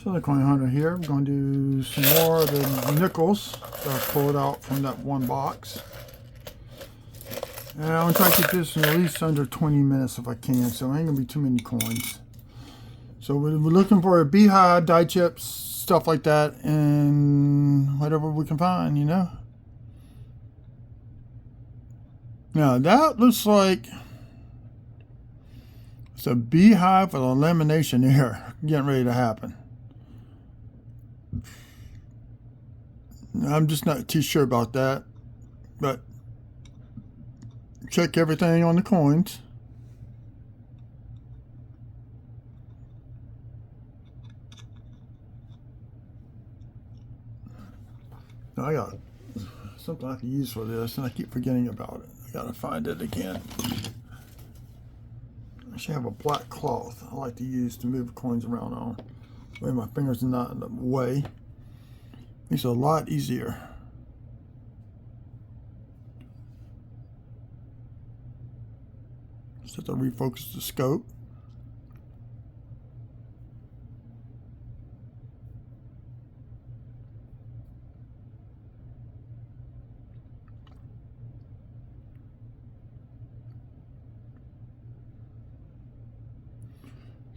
So the coin hunter here, we're going to do some more of the nickels that I pulled out from that one box. And I'm going to try to keep this in at least under 20 minutes if I can, so it ain't going to be too many coins. So we're looking for a Beehive, die chips, stuff like that, and whatever we can find, you know. Now that looks like it's a Beehive with elimination here getting ready to happen. I'm just not too sure about that, but check everything on the coins. Now I got something I can use for this, and I keep forgetting about it. I gotta find it again. I should have a black cloth I like to use to move coins around on. That way my fingers are not in the way. Makes it a lot easier. Just have to refocus the scope.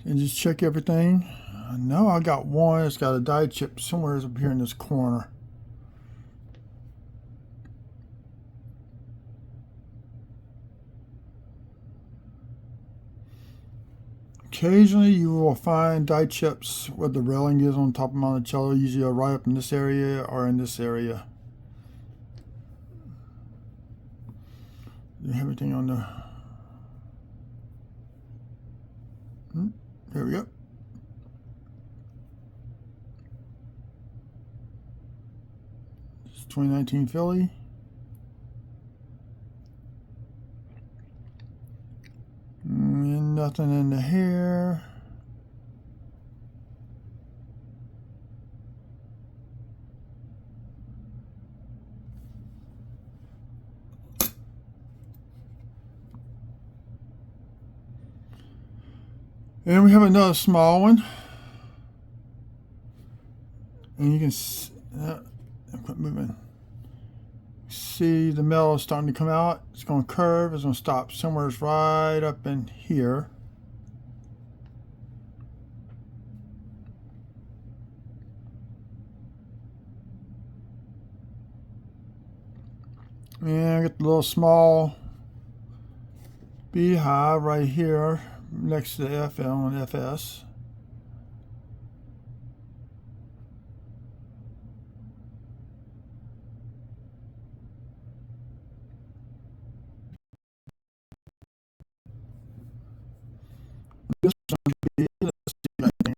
And just check everything. I know I got one. It's got a die chip somewhere up here in this corner. Occasionally you will find die chips where the railing is on top of Monticello, usually right up in this area or in this area. You have everything on the... There we go. It's 2019 Philly. And nothing in the hair. And we have another small one. And you can quit moving. See the metal is starting to come out. It's going to curve. It's going to stop somewhere right up in here. And I got the little small Beehive right here next to the FL and FS. This one could be, let's see,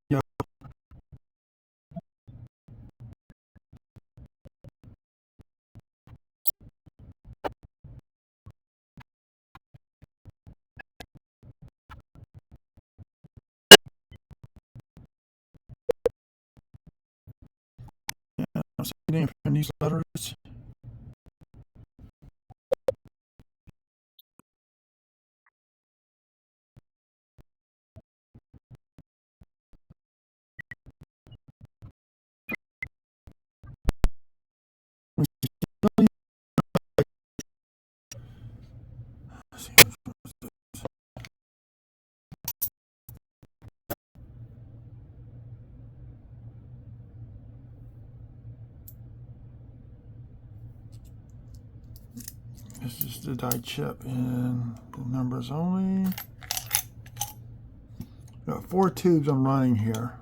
yeah. I'm seeing from these letters. This is the die chip and the numbers only. Got 4 tubes I'm running here.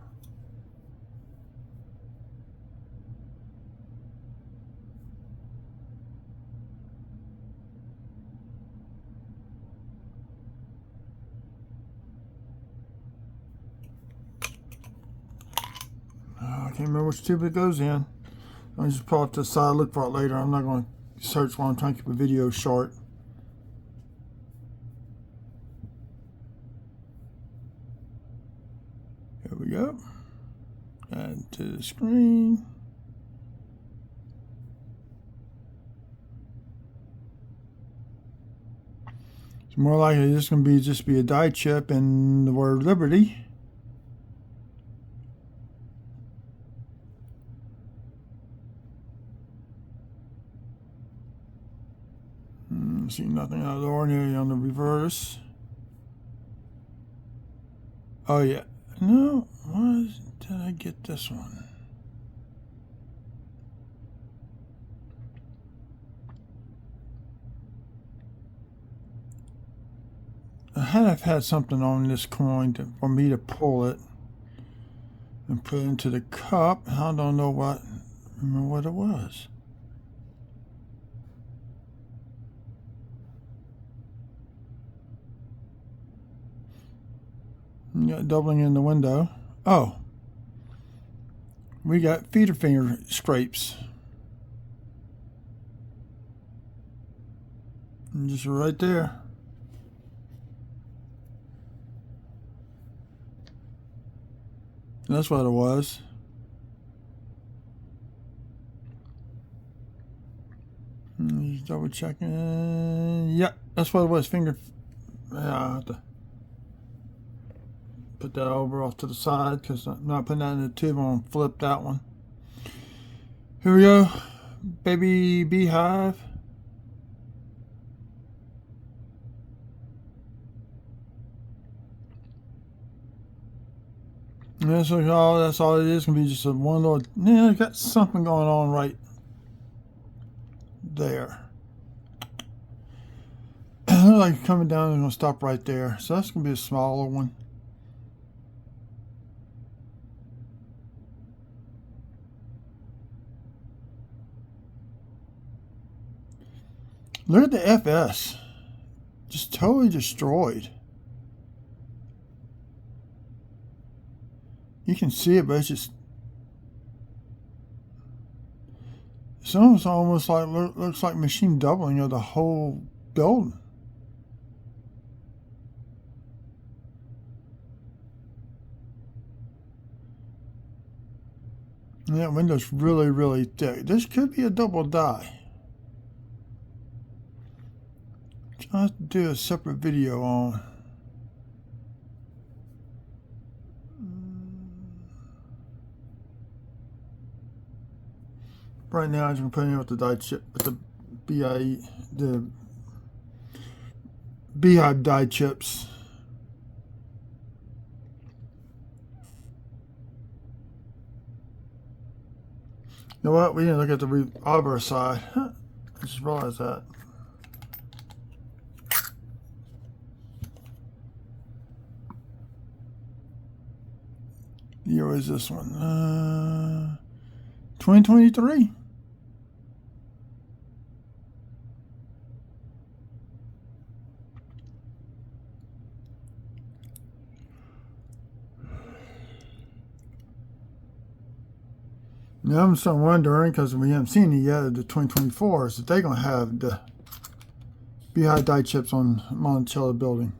can't remember which tube it goes in. I'll just pull it to the side, look for it later. I'm not going to search while I'm trying to keep the video short. Here we go. Add to the screen. It's more likely this is going to be just be a die chip and the word Liberty. See nothing out of the ordinary on the reverse. Oh yeah. No, why did I get this one? I have had something on this coin for me to pull it and put it into the cup. I don't know remember what it was. You got doubling in the window. Oh, we got feeder finger scrapes. And just right there. That's what it was. Just double checking. Yep, that's what it was. Finger. Yeah, I'll have to put that over off to the side because I'm not putting that in the tube. I'm going to flip that one. Here we go. Baby Beehive. And that's all it is. Going to be just a one little. Yeah, got something going on right there. Like coming down and going to stop right there. So that's going to be a smaller one. Look at the FS. Just totally destroyed. You can see it, but it's just. It's almost like looks like machine doubling of the whole building. And that window's really, really thick. This could be a double die. I'll have to do a separate video on. Right now, I'm putting in with the die chip, with the Beehive die chips. You know what? We didn't look at the other side. I just realized that. Year is this one? 2023. Now I'm still wondering, because we haven't seen it yet, the 2024, is that they're going to have the Beehive die chips on Monticello building.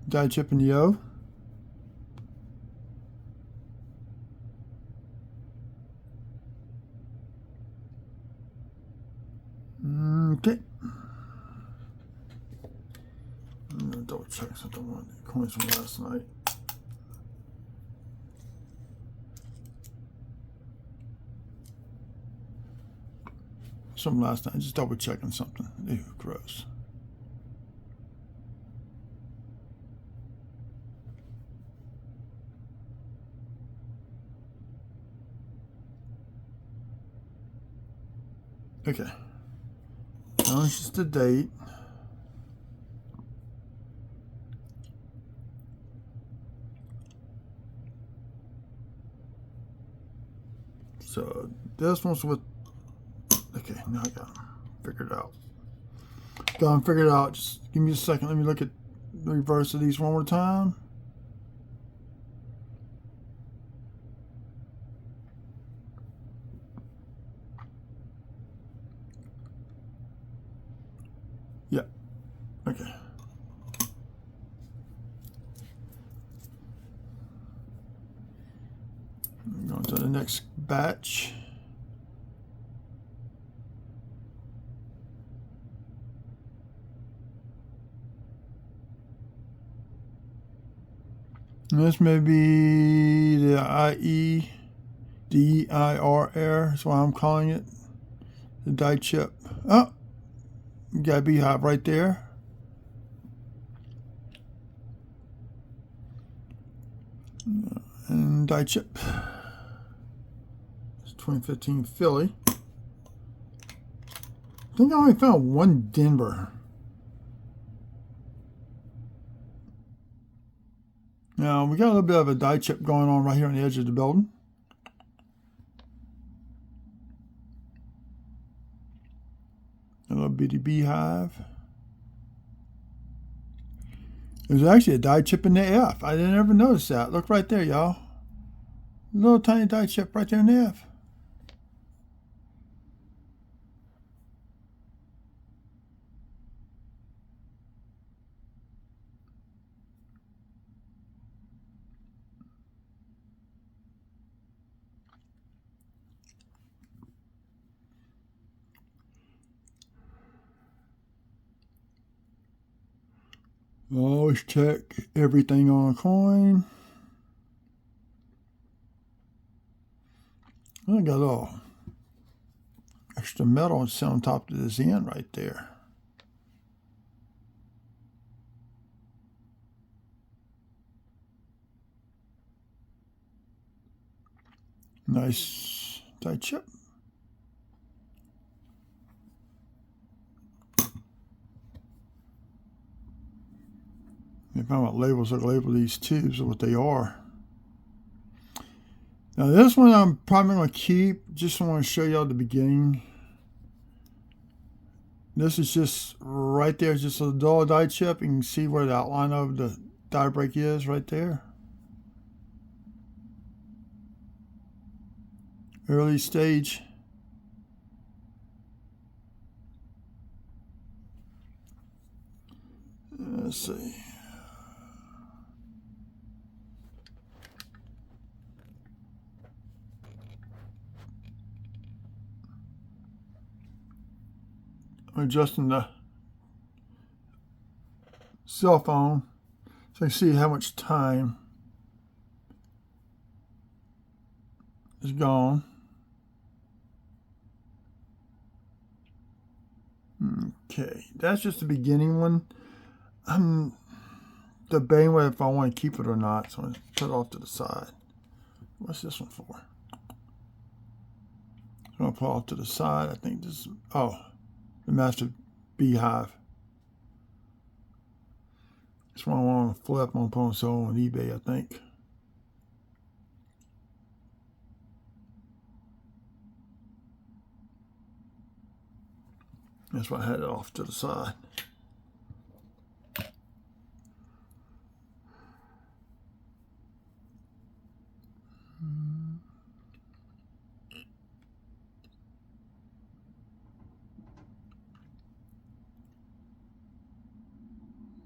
Die chip in the O. Okay. I'm going to double check something on the coins from last night. Something last night, just double checking something. Ew, gross. Okay. Now it's just the date. So this one's with. Okay, now I got them figured out. Got them figured out. Just give me a second. Let me look at the reverse of these one more time. Yeah. Okay. Going to the next batch. And this may be the IEDIRR, is what I'm calling it. The die chip. Oh, you got a Beehive right there. And die chip. It's 2015 Philly. I think I only found one Denver. Now, we got a little bit of a die chip going on right here on the edge of the building. A little bitty Beehive. There's actually a die chip in the F. I didn't ever notice that. Look right there, y'all. Little tiny die chip right there in the F. Always check everything on a coin. I got a little extra metal sit on top of this end right there. Nice die chip. If I'm what labels, I'll label these tubes what they are. Now this one I'm probably going to keep. Just want to show y'all the beginning. This is just right there, just a dull die chip. You can see where the outline of the die break is right there. Early stage. Let's see. Adjusting the cell phone so I can see how much time is gone. Okay, that's just the beginning one. I'm debating whether if I want to keep it or not, so I'm going to put it off to the side. What's this one for? I'm going to put it off to the side. I think this is, oh, the Master Beehive. This one I want to flip. I'm going to put on sale on eBay, I think. That's why I had it off to the side.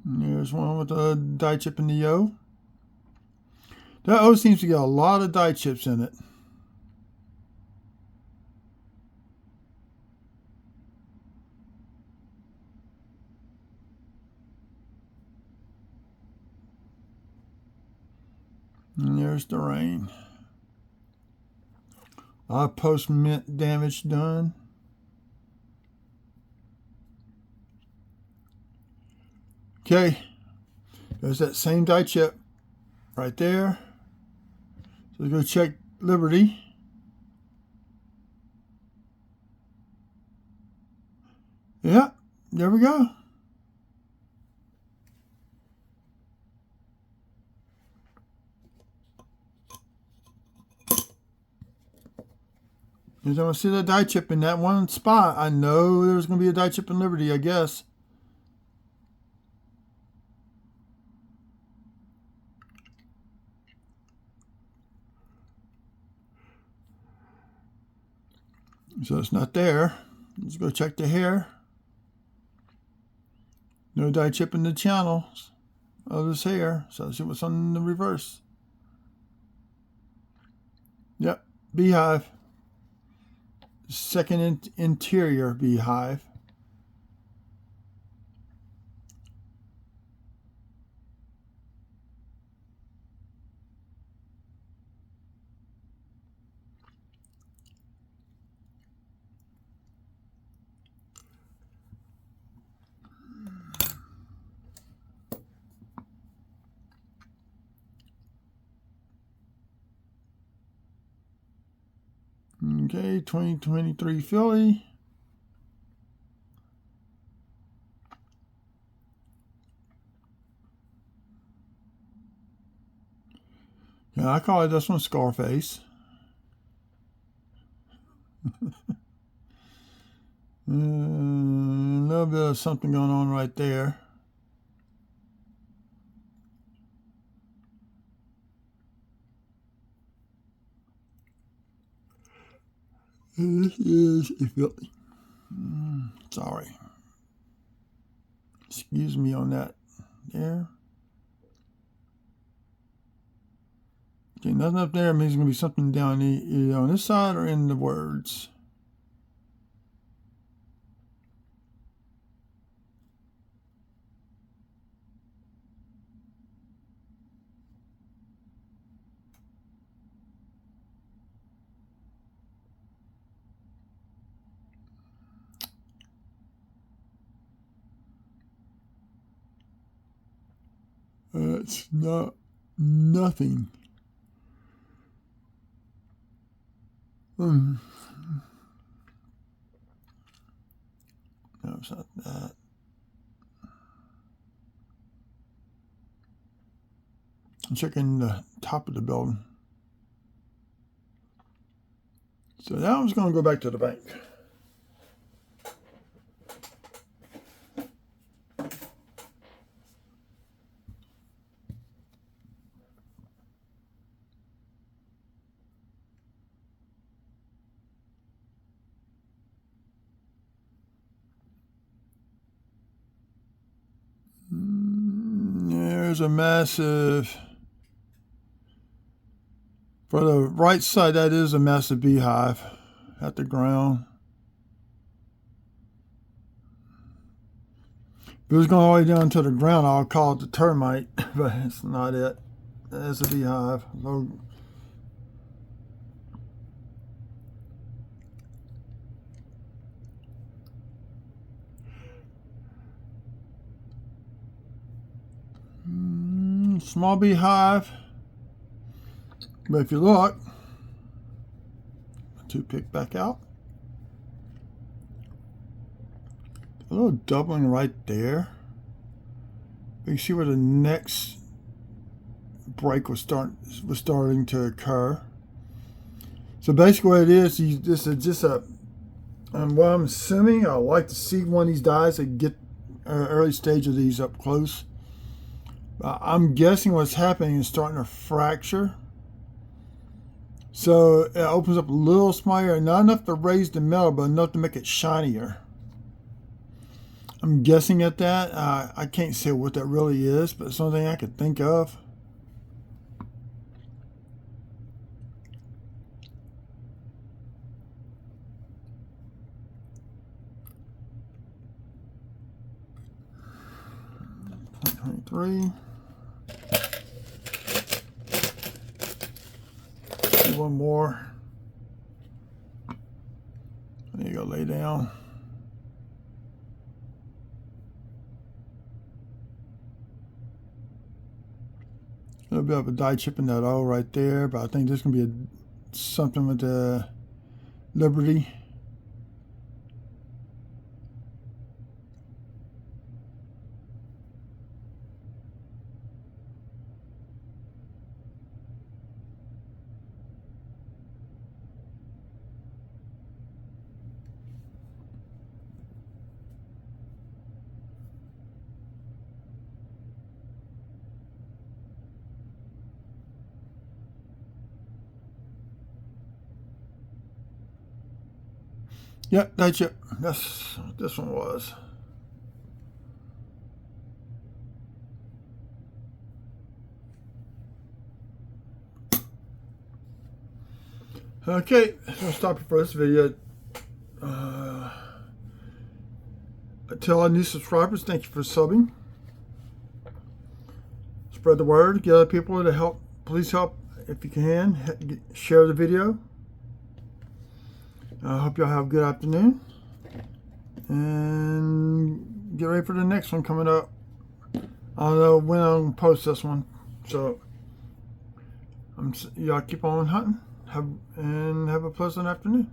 There's one with a die chip in the O. That O seems to get a lot of die chips in it. And there's the rain. A lot of post-mint damage done. Okay, there's that same die chip right there. So let's go check Liberty. Yeah, there we go. You're going to see the die chip in that one spot. I know there's going to be a die chip in Liberty, I guess. So it's not there. Let's go check the hair. No dye chip in the channels of this hair. So let's see what's on the reverse. Yep, Beehive. Second interior Beehive. Okay, 2023 Philly. Yeah, I call it this one Scarface. A little bit of something going on right there. This is a Philly. Sorry. Excuse me on that there. Okay, nothing up there means there's going to be something down either on this side or in the words. It's not nothing. No, it's not that. I'm checking the top of the building. So that one's going to go back to the bank. There's a massive, for the right side, that is a massive Beehive at the ground. If it was going all the way down to the ground, I'll call it the termite, but it's not it. That's a Beehive. Small Beehive. But if you look, toothpick back out. A little doubling right there. You see where the next break was starting to occur. So basically what it is, this is just a, well, I'm assuming I like to see one of these dies and get an early stage of these up close. I'm guessing what's happening is starting to fracture. So it opens up a little smaller, not enough to raise the metal, but enough to make it shinier. I'm guessing at that. I can't say what that really is, but it's the only thing I could think of. $23. One more. There you go, lay down. A little bit of a dye chip in that O right there, but I think there's going to be something with the Liberty. Yep, that's it. That's what this one was. Okay, so I'll stop it for this video. Tell our new subscribers, thank you for subbing. Spread the word, get other people to help. Please help if you can. Share the video. I hope y'all have a good afternoon. And get ready for the next one coming up. I don't know when I'm going to post this one. So, y'all keep on hunting. Have a pleasant afternoon.